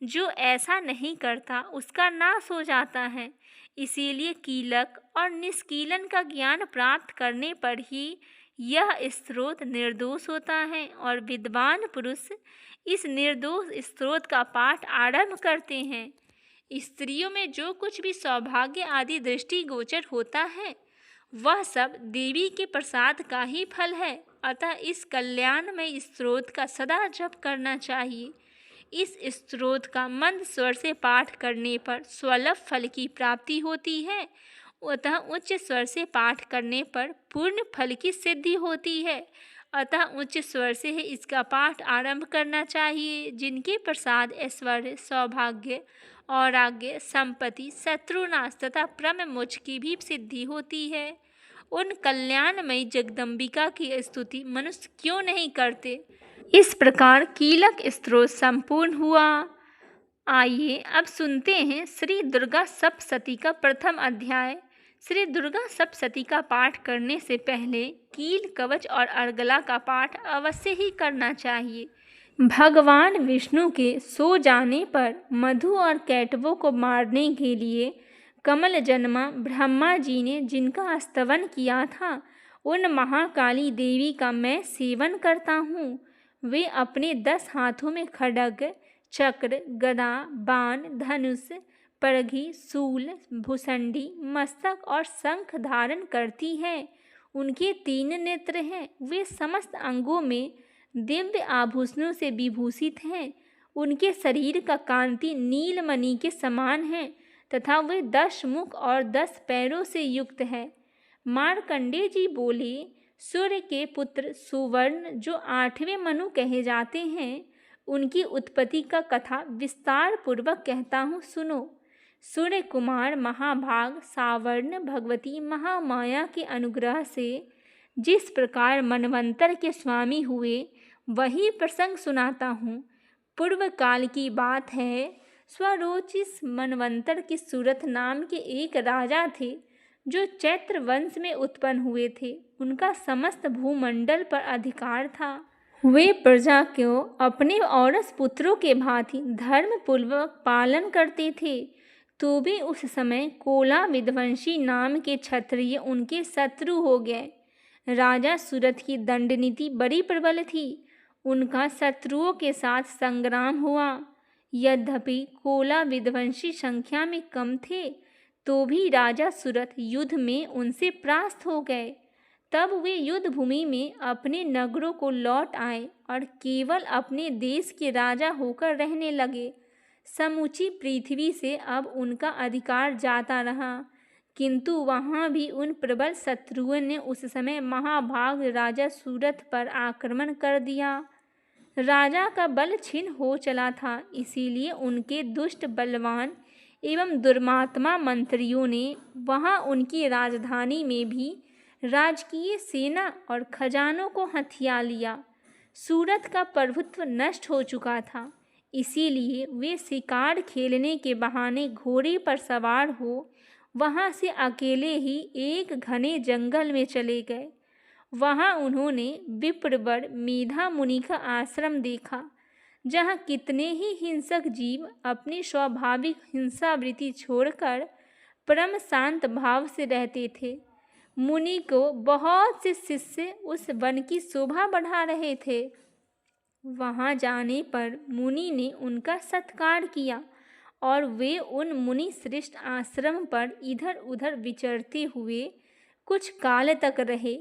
जो ऐसा नहीं करता उसका नाश हो जाता है। इसीलिए कीलक और निष्कीलन का ज्ञान प्राप्त करने पर ही यह स्तोत्र निर्दोष होता है और विद्वान पुरुष इस निर्दोष स्तोत्र का पाठ आरंभ करते हैं। स्त्रियों में जो कुछ भी सौभाग्य आदि दृष्टि गोचर होता है, वह सब देवी के प्रसाद का ही फल है। अतः इस कल्याणमय स्तोत्र का सदा जप करना चाहिए। इस स्तोत्र का मंद स्वर से पाठ करने पर स्वल्प फल की प्राप्ति होती है, अतः उच्च स्वर से पाठ करने पर पूर्ण फल की सिद्धि होती है। अतः उच्च स्वर से ही इसका पाठ आरंभ करना चाहिए। जिनके प्रसाद ऐश्वर्य, सौभाग्य, औराग्य, संपत्ति, शत्रुनाश तथा परम मोक्ष की भी सिद्धि होती है, उन कल्याणमयी जगदम्बिका की स्तुति मनुष्य क्यों नहीं करते। इस प्रकार कीलक स्तोत्र संपूर्ण हुआ। आइए अब सुनते हैं श्री दुर्गा सप्तशती का प्रथम अध्याय। श्री दुर्गा सप्तशती का पाठ करने से पहले कील, कवच और अर्गला का पाठ अवश्य ही करना चाहिए। भगवान विष्णु के सो जाने पर मधु और कैटवों को मारने के लिए कमल जन्मा ब्रह्मा जी ने जिनका स्तवन किया था, उन महाकाली देवी का मैं सेवन करता हूँ। वे अपने 10 हाथों में खड्ग, चक्र, गदा, बाण, धनुष, परघी, शूल, भुसंडी, मस्तक और शंख धारण करती है। उनके 3 नेत्र हैं। वे समस्त अंगों में दिव्य आभूषणों से विभूषित हैं। उनके शरीर का कांति नीलमणि के समान है तथा वे 10 मुख और 10 पैरों से युक्त है। मार्कंडेय जी बोले, सूर्य के पुत्र सुवर्ण जो 8वें मनु कहे जाते हैं, उनकी उत्पत्ति का कथा विस्तार पूर्वक कहता हूँ, सुनो। सूर्य कुमार महाभाग सावर्ण भगवती महामाया के अनुग्रह से जिस प्रकार मनवंतर के स्वामी हुए, वही प्रसंग सुनाता हूँ। पूर्व काल की बात है। स्वरोचिस मनवंतर के सूरत नाम के एक राजा थे, जो चैत्र वंश में उत्पन्न हुए थे। उनका समस्त भूमंडल पर अधिकार था। वे प्रजा को अपने औरस पुत्रों के भांति धर्मपूर्वक पालन करते थे। तो भी उस समय कोला विध्वंसी नाम के क्षत्रिय उनके शत्रु हो गए। राजा सूरत की दंड नीति बड़ी प्रबल थी। उनका शत्रुओं के साथ संग्राम हुआ। यद्यपि कोला विध्वंसी संख्या में कम थे, तो भी राजा सूरत युद्ध में उनसे परास्त हो गए। तब वे युद्ध भूमि में अपने नगरों को लौट आए और केवल अपने देश के राजा होकर रहने लगे। समूची पृथ्वी से अब उनका अधिकार जाता रहा, किंतु वहाँ भी उन प्रबल शत्रुओं ने उस समय महाभाग राजा सूरत पर आक्रमण कर दिया। राजा का बल क्षीण हो चला था, इसीलिए उनके दुष्ट, बलवान एवं दुर्मात्मा मंत्रियों ने वहाँ उनकी राजधानी में भी राजकीय सेना और खजानों को हथिया लिया। सूरत का प्रभुत्व नष्ट हो चुका था, इसीलिए वे शिकार खेलने के बहाने घोड़े पर सवार हो वहाँ से अकेले ही एक घने जंगल में चले गए। वहाँ उन्होंने विप्रवर मेधा मुनि का आश्रम देखा, जहाँ कितने ही हिंसक जीव अपनी स्वाभाविक हिंसावृत्ति छोड़कर परम शांत भाव से रहते थे। मुनि को बहुत से शिष्य उस वन की शोभा बढ़ा रहे थे। वहाँ जाने पर मुनि ने उनका सत्कार किया और वे उन मुनि श्रेष्ठ आश्रम पर इधर उधर विचरते हुए कुछ काल तक रहे।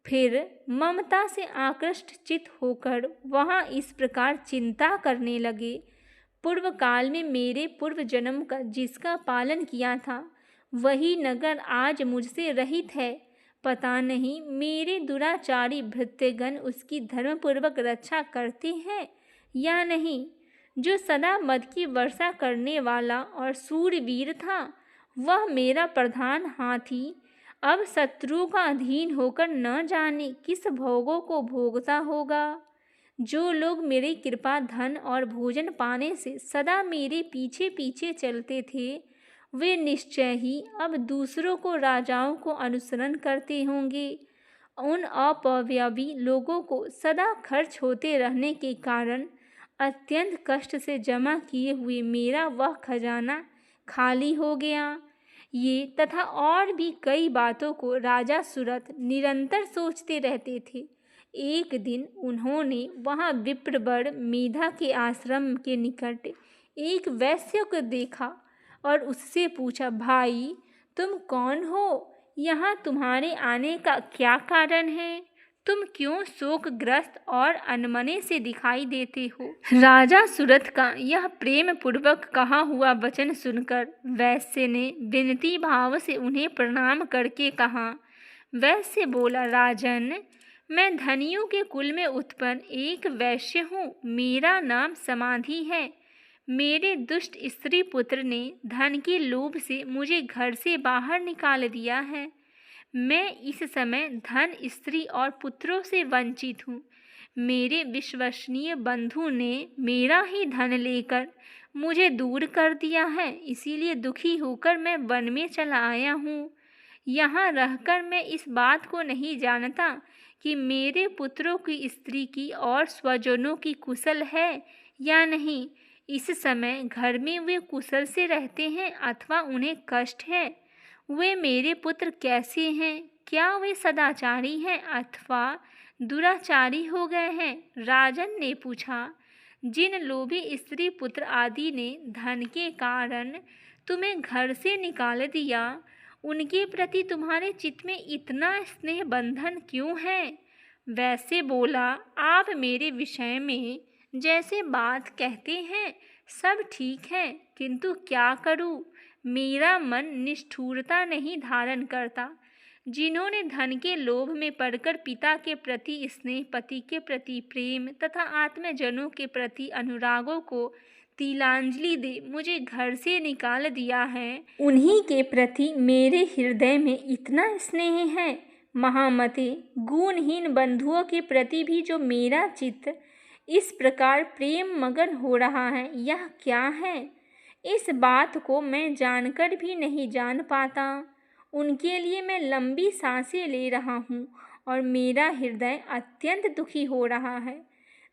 फिर ममता से आकृष्ट चित्त होकर वहाँ इस प्रकार चिंता करने लगे, पूर्व काल में मेरे पूर्व जन्म का जिसका पालन किया था, वही नगर आज मुझसे रहित है। पता नहीं मेरे दुराचारी भृत्यगण उसकी धर्मपूर्वक रक्षा करते हैं या नहीं। जो सदा मद की वर्षा करने वाला और सूरवीर था, वह मेरा प्रधान हाथी अब शत्रु का अधीन होकर न जाने किस भोगों को भोगता होगा। जो लोग मेरी कृपा, धन और भोजन पाने से सदा मेरे पीछे पीछे चलते थे, वे निश्चय ही अब दूसरों को, राजाओं को अनुसरण करते होंगे। उन अपव्ययी लोगों को सदा खर्च होते रहने के कारण अत्यंत कष्ट से जमा किए हुए मेरा वह खजाना खाली हो गया। ये तथा और भी कई बातों को राजा सूरत निरंतर सोचते रहते थे। एक दिन उन्होंने वहाँ विप्रवर मेधा के आश्रम के निकट एक वैश्य को देखा और उससे पूछा, भाई तुम कौन हो? यहाँ तुम्हारे आने का क्या कारण है? तुम क्यों शोकग्रस्त और अनमने से दिखाई देते हो? राजा सूरत का यह प्रेम पूर्वक कहा हुआ वचन सुनकर वैश्य ने विनती भाव से उन्हें प्रणाम करके कहा। वैश्य बोला, राजन, मैं धनियों के कुल में उत्पन्न एक वैश्य हूँ। मेरा नाम समाधि है। मेरे दुष्ट स्त्री पुत्र ने धन के लोभ से मुझे घर से बाहर निकाल दिया है। मैं इस समय धन, स्त्री और पुत्रों से वंचित हूँ। मेरे विश्वसनीय बंधु ने मेरा ही धन लेकर मुझे दूर कर दिया है, इसीलिए दुखी होकर मैं वन में चला आया हूँ। यहाँ रहकर मैं इस बात को नहीं जानता कि मेरे पुत्रों की, स्त्री की और स्वजनों की कुशल है या नहीं। इस समय घर में वे कुशल से रहते हैं अथवा उन्हें कष्ट है। वे मेरे पुत्र कैसे हैं? क्या वे सदाचारी हैं अथवा दुराचारी हो गए हैं? राजन ने पूछा। जिन लोभी स्त्री पुत्र आदि ने धन के कारण तुम्हें घर से निकाल दिया, उनके प्रति तुम्हारे चित्त में इतना स्नेह बंधन क्यों है? वैसे बोला, आप मेरे विषय में जैसे बात कहते हैं सब ठीक है, किंतु क्या करूं? मेरा मन निष्ठुरता नहीं धारण करता। जिन्होंने धन के लोभ में पड़कर पिता के प्रति स्नेह, पति के प्रति प्रेम तथा आत्मजनों के प्रति अनुरागों को तिलांजलि दे मुझे घर से निकाल दिया है, उन्हीं के प्रति मेरे हृदय में इतना स्नेह है। महामते, गुणहीन बंधुओं के प्रति भी जो मेरा चित्त इस प्रकार प्रेम मगन हो रहा है, यह क्या है? इस बात को मैं जानकर भी नहीं जान पाता। उनके लिए मैं लंबी सांसें ले रहा हूँ और मेरा हृदय अत्यंत दुखी हो रहा है।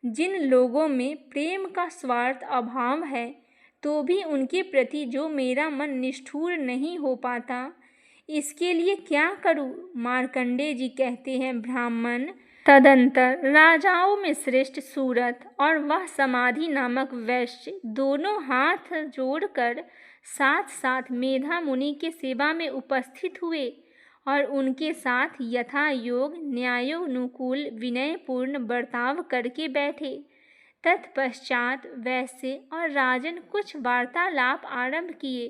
जिन लोगों में प्रेम का स्वार्थ अभाव है, तो भी उनके प्रति जो मेरा मन निष्ठुर नहीं हो पाता, इसके लिए क्या करूं? मार्कंडेय जी कहते हैं, ब्राह्मण तदंतर राजाओं में श्रेष्ठ सूरत और वह समाधि नामक वैश्य दोनों हाथ जोड़कर साथ साथ मेधा मुनि के सेवा में उपस्थित हुए और उनके साथ यथा योग न्यायानुकूल विनयपूर्ण बर्ताव करके बैठे। तत्पश्चात वैश्य और राजन कुछ वार्तालाप आरंभ किए।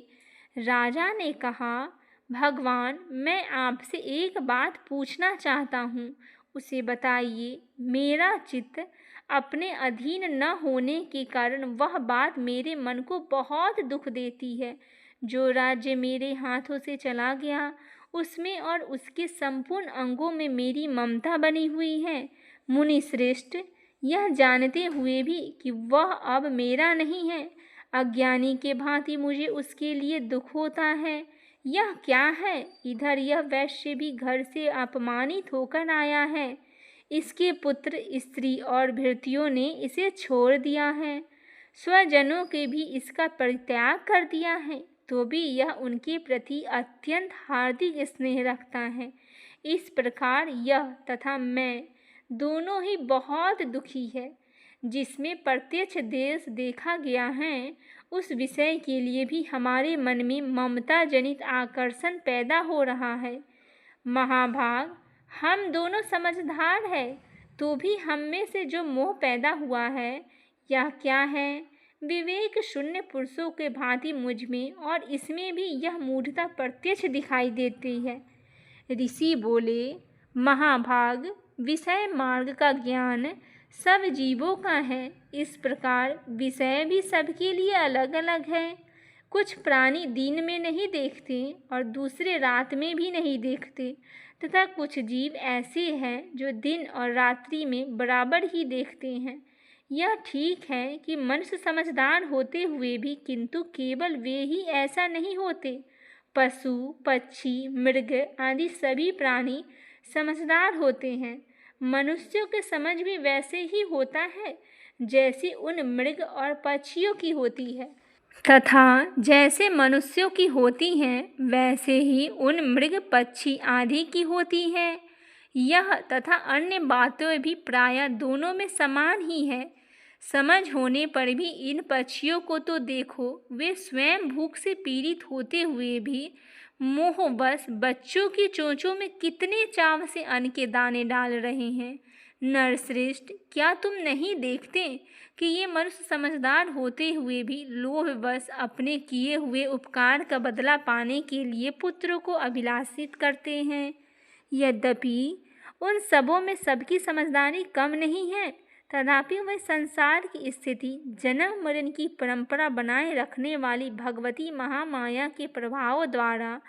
राजा ने कहा, भगवान, मैं आपसे एक बात पूछना चाहता हूँ, उसे बताइए। मेरा चित्त अपने अधीन न होने के कारण वह बात मेरे मन को बहुत दुख देती है। जो राज्य मेरे हाथों से चला गया, उसमें और उसके संपूर्ण अंगों में मेरी ममता बनी हुई है। मुनि श्रेष्ठ, यह जानते हुए भी कि वह अब मेरा नहीं है, अज्ञानी के भांति मुझे उसके लिए दुख होता है। यह क्या है? इधर यह वैश्य भी घर से अपमानित होकर आया है। इसके पुत्र, स्त्री और भृत्यों ने इसे छोड़ दिया है। स्वजनों के भी इसका परित्याग कर दिया है, तो भी यह उनके प्रति अत्यंत हार्दिक स्नेह रखता है। इस प्रकार यह तथा मैं दोनों ही बहुत दुखी है। जिसमें प्रत्यक्ष देश देखा गया है, उस विषय के लिए भी हमारे मन में ममता जनित आकर्षण पैदा हो रहा है। महाभाग, हम दोनों समझदार हैं, तो भी हम में से जो मोह पैदा हुआ है, यह क्या है? विवेक शून्य पुरुषों के भांति मुझ में और इसमें भी यह मूढ़ता प्रत्यक्ष दिखाई देती है। ऋषि बोले, महाभाग, विषय मार्ग का ज्ञान सब जीवों का है। इस प्रकार विषय भी सबके लिए अलग अलग है। कुछ प्राणी दिन में नहीं देखते और दूसरे रात में भी नहीं देखते, तथा कुछ जीव ऐसे हैं जो दिन और रात्रि में बराबर ही देखते हैं। यह ठीक है कि मनुष्य समझदार होते हुए भी किंतु केवल वे ही ऐसा नहीं होते। पशु, पक्षी, मृग आदि सभी प्राणी समझदार होते हैं। मनुष्यों के समझ भी वैसे ही होता है जैसे उन मृग और पक्षियों की होती है, तथा जैसे मनुष्यों की होती हैं वैसे ही उन मृग, पक्षी आदि की होती है। यह तथा अन्य बातें भी प्रायः दोनों में समान ही है। समझ होने पर भी इन पक्षियों को तो देखो, वे स्वयं भूख से पीड़ित होते हुए भी मोहवश बच्चों की चोंचों में कितने चाव से अन्न के दाने डाल रहे हैं। नरश्रेष्ठ, क्या तुम नहीं देखते कि ये मनुष्य समझदार होते हुए भी लोभवश अपने किए हुए उपकार का बदला पाने के लिए पुत्रों को अभिलाषित करते हैं? यद्यपि उन सबों में सबकी समझदारी कम नहीं है, तथापि वह संसार की स्थिति, जन्म मरण की परंपरा बनाए रखने वाली भगवती महामाया के प्रभाव द्वारा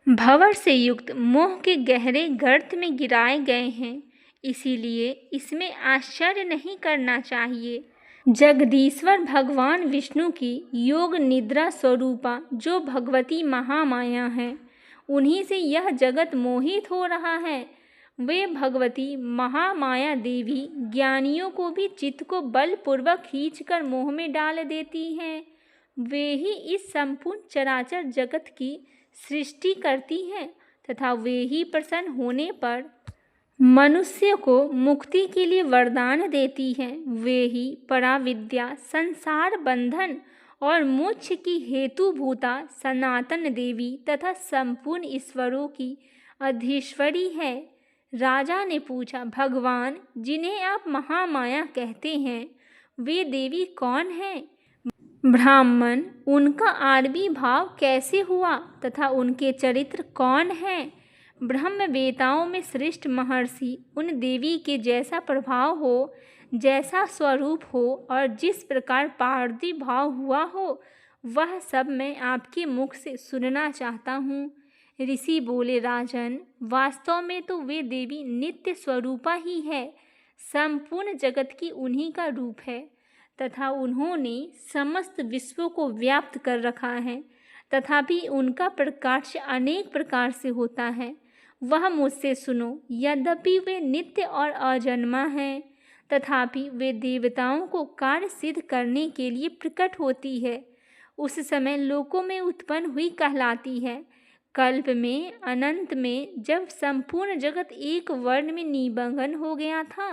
भंवर से युक्त मोह के गहरे गर्त में गिराए गए हैं। इसीलिए इसमें आश्चर्य नहीं करना चाहिए। जगदीश्वर भगवान विष्णु की योग निद्रा स्वरूपा जो भगवती महामाया है, उन्हीं से यह जगत मोहित हो रहा है। वे भगवती महामाया देवी ज्ञानियों को भी चित्त को बलपूर्वक खींचकर मोह में डाल देती हैं। वे ही इस संपूर्ण चराचर जगत की सृष्टि करती हैं तथा वे ही प्रसन्न होने पर मनुष्य को मुक्ति के लिए वरदान देती हैं। वे ही पराविद्या, संसार बंधन और मोक्ष की हेतुभूता सनातन देवी तथा संपूर्ण ईश्वरों की अधीश्वरी है। राजा ने पूछा, भगवान, जिन्हें आप महामाया कहते हैं, वे देवी कौन हैं? ब्राह्मण, उनका आरबी भाव कैसे हुआ तथा उनके चरित्र कौन हैं? ब्रह्मवेताओं में श्रेष्ठ महर्षि उन देवी के जैसा प्रभाव हो, जैसा स्वरूप हो और जिस प्रकार पार्थिव भाव हुआ हो, वह सब मैं आपके मुख से सुनना चाहता हूँ। ऋषि बोले, राजन, वास्तव में तो वे देवी नित्य स्वरूपा ही है। संपूर्ण जगत की उन्हीं का रूप है तथा उन्होंने समस्त विश्व को व्याप्त कर रखा है। तथापि उनका प्रकाश अनेक प्रकार से होता है। वह मुझसे सुनो। यद्यपि वे नित्य और अजन्मा हैं, तथापि वे देवताओं को कार्य सिद्ध करने के लिए प्रकट होती है। उस समय लोकों में उत्पन्न हुई कहलाती है। कल्प में, अनंत में, जब संपूर्ण जगत एक वर्ण में निमग्न हो गया था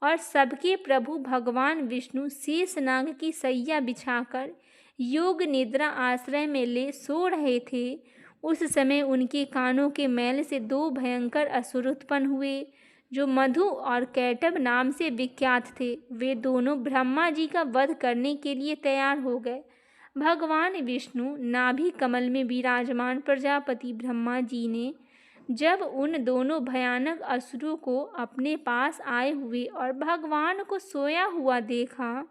और सबके प्रभु भगवान विष्णु शेषनाग की सैया बिछाकर योग निद्रा आश्रय में ले सो रहे थे, उस समय उनके कानों के मैल से दो भयंकर असुर उत्पन्न हुए, जो मधु और कैटभ नाम से विख्यात थे। वे दोनों ब्रह्मा जी का वध करने के लिए तैयार हो गए। भगवान विष्णु नाभि कमल में विराजमान प्रजापति ब्रह्मा जी ने जब उन दोनों भयानक असुरों को अपने पास आए हुए और भगवान को सोया हुआ देखा,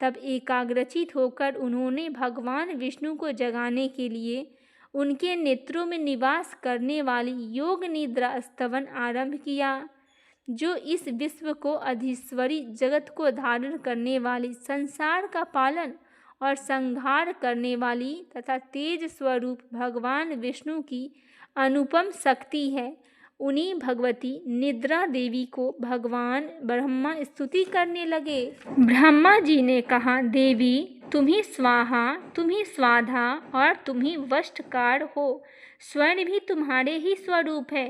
तब एकाग्रचित होकर उन्होंने भगवान विष्णु को जगाने के लिए उनके नेत्रों में निवास करने वाली योग निद्रा स्तवन आरंभ किया, जो इस विश्व को अधीश्वरी जगत को धारण करने वाली, संसार का पालन और संहार करने वाली तथा तेज स्वरूप भगवान विष्णु की अनुपम शक्ति है। उन्हीं भगवती निद्रा देवी को भगवान ब्रह्मा स्तुति करने लगे। ब्रह्मा जी ने कहा, देवी, तुम ही स्वाहा, तुम ही स्वाधा और तुम ही वष्टकार हो। स्वर्ण भी तुम्हारे ही स्वरूप है।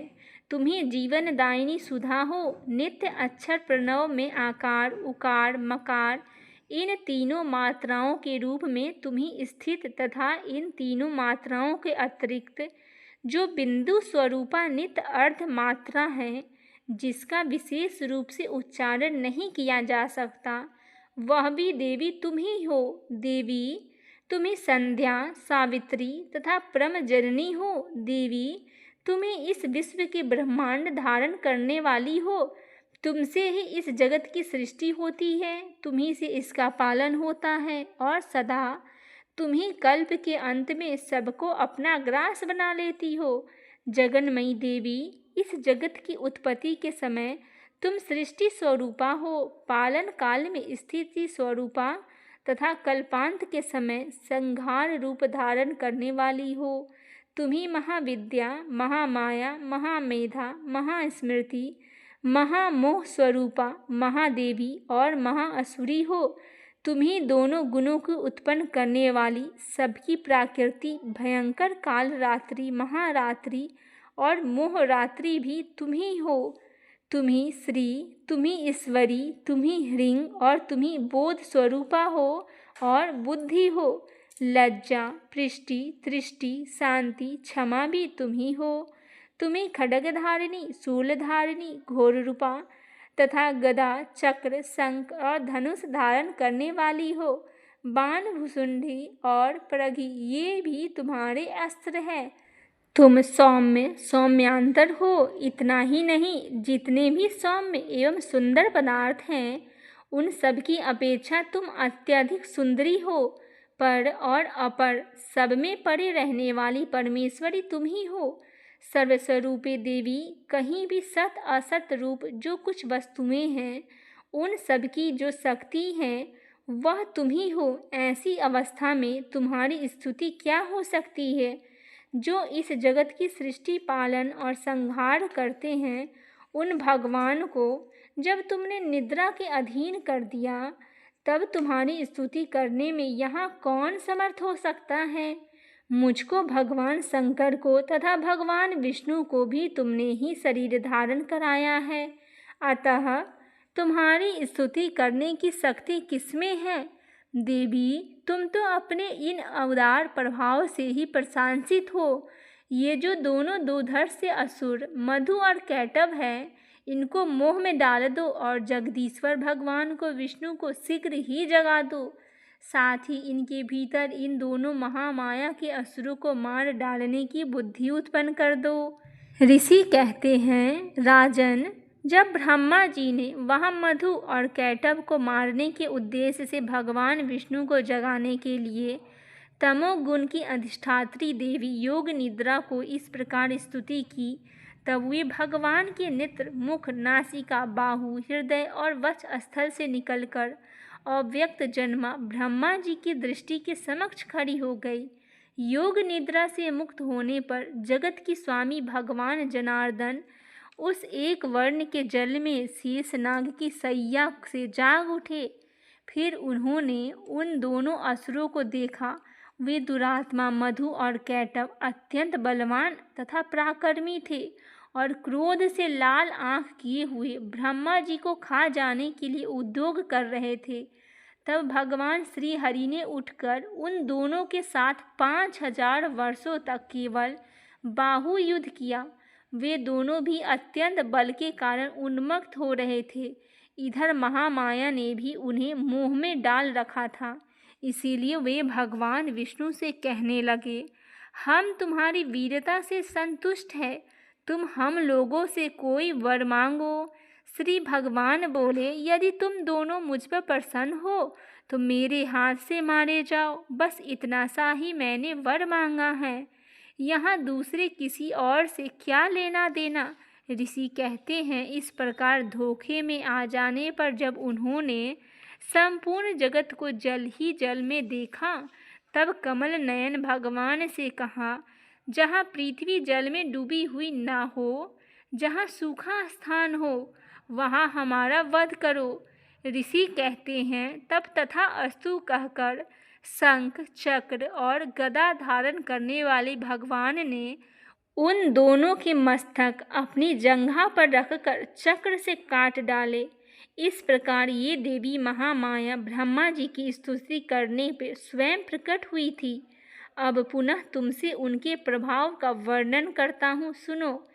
तुम ही जीवनदायिनी सुधा हो। नित्य अक्षर प्रणव में आकार, उकार, मकार, इन तीनों मात्राओं के रूप में तुम ही स्थित तथा इन तीनों मात्राओं के अतिरिक्त जो बिंदु स्वरूपा नित्य अर्ध मात्रा है, जिसका विशेष रूप से उच्चारण नहीं किया जा सकता, वह भी देवी तुम ही हो। देवी, तुम ही संध्या, सावित्री तथा परम जननी हो। देवी, तुम ही इस विश्व के ब्रह्मांड धारण करने वाली हो। तुमसे ही इस जगत की सृष्टि होती है, तुम्ही से इसका पालन होता है और सदा तुम ही कल्प के अंत में सबको अपना ग्रास बना लेती हो। जगन्मयी देवी, इस जगत की उत्पत्ति के समय तुम सृष्टि स्वरूपा हो, पालन काल में स्थिति स्वरूपा तथा कल्पांत के समय संहार रूप धारण करने वाली हो। तुम ही महाविद्या, महामाया, महामेधा, महास्मृति, महामोह स्वरूपा, महादेवी और महाअसुरी हो। तुम ही दोनों गुणों को उत्पन्न करने वाली, सबकी प्राकृति, भयंकर काल रात्रि, महारात्रि और मोह रात्रि भी तुम ही हो। तुम ही श्री, तुम ही ईश्वरी, तुम ही ह्रीं और तुम ही बोध स्वरूपा हो और बुद्धि हो। लज्जा, पृष्टि, तृष्टि, शांति, क्षमा भी तुम ही हो। तुम ही खड्गधारिणी, शूलधारिणी, घोर रूपा तथा गदा, चक्र, शंख और धनुष धारण करने वाली हो। बाण, भुसुंडी और प्रघी, ये भी तुम्हारे अस्त्र हैं। तुम सौम्य सौम्यांतर हो। इतना ही नहीं, जितने भी सौम्य एवं सुंदर पदार्थ हैं उन सब की अपेक्षा तुम अत्यधिक सुंदरी हो। पर और अपर सब में पड़े रहने वाली परमेश्वरी तुम ही हो। सर्वस्वरूपे देवी, कहीं भी सत असत रूप जो कुछ वस्तुएं हैं उन सब की जो शक्ति है वह तुम ही हो। ऐसी अवस्था में तुम्हारी स्तुति क्या हो सकती है? जो इस जगत की सृष्टि पालन और संहार करते हैं उन भगवान को जब तुमने निद्रा के अधीन कर दिया तब तुम्हारी स्तुति करने में यहाँ कौन समर्थ हो सकता है? मुझको, भगवान शंकर को तथा भगवान विष्णु को भी तुमने ही शरीर धारण कराया है, अतः तुम्हारी स्तुति करने की शक्ति किसमें है? देवी, तुम तो अपने इन उदार प्रभाव से ही प्रशंसित हो। ये जो दोनों दूधर से असुर मधु और कैटभ हैं, इनको मोह में डाल दो और जगदीश्वर भगवान को, विष्णु को शीघ्र ही जगा दो। साथ ही इनके भीतर इन दोनों महामाया के असुरों को मार डालने की बुद्धि उत्पन्न कर दो। ऋषि कहते हैं, राजन, जब ब्रह्मा जी ने वहाँ मधु और कैटभ को मारने के उद्देश्य से भगवान विष्णु को जगाने के लिए तमोगुण की अधिष्ठात्री देवी योग निद्रा को इस प्रकार स्तुति की, तब वे भगवान के नेत्र, मुख, नासिका, बाहु, हृदय और वक्ष स्थल से निकलकर अव्यक्त जन्मा ब्रह्मा जी की दृष्टि के समक्ष खड़ी हो गई। योग निद्रा से मुक्त होने पर जगत की स्वामी भगवान जनार्दन उस एक वर्ण के जल में शेषनाग की सैया से जाग उठे। फिर उन्होंने उन दोनों असुरों को देखा। वे दुरात्मा मधु और कैटभ अत्यंत बलवान तथा पराक्रमी थे और क्रोध से लाल आंख किए हुए ब्रह्मा जी को खा जाने के लिए उद्योग कर रहे थे। तब भगवान श्री हरि ने उठकर उन दोनों के साथ 5000 वर्षों तक केवल बाहु युद्ध किया। वे दोनों भी अत्यंत बल के कारण उन्मत्त हो रहे थे। इधर महामाया ने भी उन्हें मोह में डाल रखा था। इसीलिए वे भगवान विष्णु से कहने लगे, हम तुम्हारी वीरता से संतुष्ट हैं, तुम हम लोगों से कोई वर मांगो। श्री भगवान बोले, यदि तुम दोनों मुझ पर प्रसन्न हो तो मेरे हाथ से मारे जाओ, बस इतना सा ही मैंने वर मांगा है, यहाँ दूसरे किसी और से क्या लेना देना। ऋषि कहते हैं, इस प्रकार धोखे में आ जाने पर जब उन्होंने संपूर्ण जगत को जल ही जल में देखा तब कमल नयन भगवान से कहा, जहाँ पृथ्वी जल में डूबी हुई ना हो, जहाँ सूखा स्थान हो, वहाँ हमारा वध करो। ऋषि कहते हैं, तब तथा अस्तु कहकर शंख, चक्र और गदा धारण करने वाले भगवान ने उन दोनों के मस्तक अपनी जंघा पर रखकर चक्र से काट डाले। इस प्रकार ये देवी महामाया ब्रह्मा जी की स्तुति करने पर स्वयं प्रकट हुई थी। अब पुनः तुमसे उनके प्रभाव का वर्णन करता हूँ, सुनो।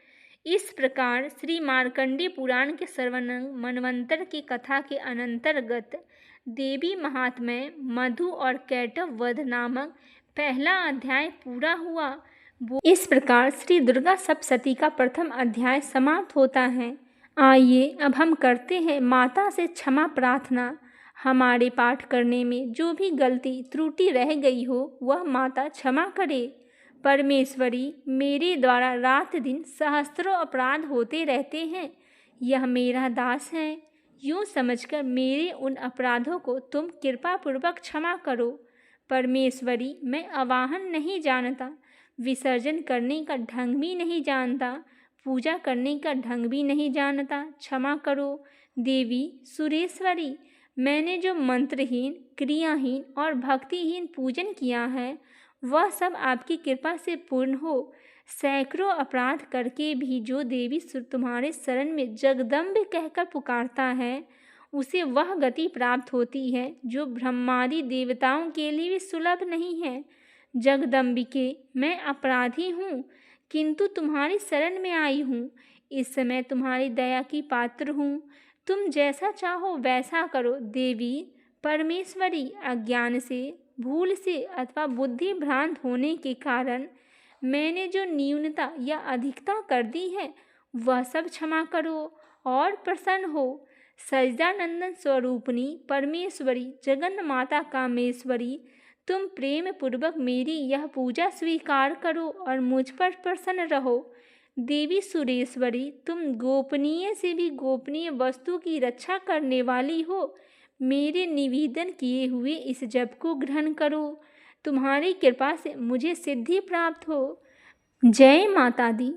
इस प्रकार श्री मार्कंडेय पुराण के सर्वनंग मनवंतर की कथा के अनंतर्गत देवी महात्म्य मधु और कैटभ वध नामक पहला अध्याय पूरा हुआ। इस प्रकार श्री दुर्गा सप्तशती का प्रथम अध्याय समाप्त होता है। आइए अब हम करते हैं माता से क्षमा प्रार्थना। हमारे पाठ करने में जो भी गलती त्रुटि रह गई हो वह माता क्षमा करे। परमेश्वरी, मेरे द्वारा रात दिन सहस्त्रों अपराध होते रहते हैं। यह मेरा दास है, यूँ समझकर मेरे उन अपराधों को तुम कृपापूर्वक क्षमा करो। परमेश्वरी, मैं आवाहन नहीं जानता, विसर्जन करने का ढंग भी नहीं जानता, पूजा करने का ढंग भी नहीं जानता, क्षमा करो। देवी सुरेश्वरी, मैंने जो मंत्रहीन, क्रियाहीन और भक्तिहीन पूजन किया है वह सब आपकी कृपा से पूर्ण हो। सैकड़ों अपराध करके भी जो देवी तुम्हारे शरण में जगदम्ब कहकर पुकारता है उसे वह गति प्राप्त होती है जो ब्रह्मादि देवताओं के लिए भी सुलभ नहीं है। जगदम्बिके, मैं अपराधी हूँ किंतु तुम्हारी शरण में आई हूँ। इस समय तुम्हारी दया की पात्र हूँ, तुम जैसा चाहो वैसा करो। देवी परमेश्वरी, अज्ञान से, भूल से अथवा बुद्धि भ्रांत होने के कारण मैंने जो न्यूनता या अधिकता कर दी है वह सब क्षमा करो और प्रसन्न हो। सच्चिदानंद स्वरूपिणी परमेश्वरी जगन माता कामेश्वरी, तुम प्रेम पूर्वक मेरी यह पूजा स्वीकार करो और मुझ पर प्रसन्न रहो। देवी सुरेश्वरी, तुम गोपनीय से भी गोपनीय वस्तु की रक्षा करने वाली हो। मेरे निवेदन किए हुए इस जप को ग्रहण करो। तुम्हारी कृपा से मुझे सिद्धि प्राप्त हो। जय माता दी।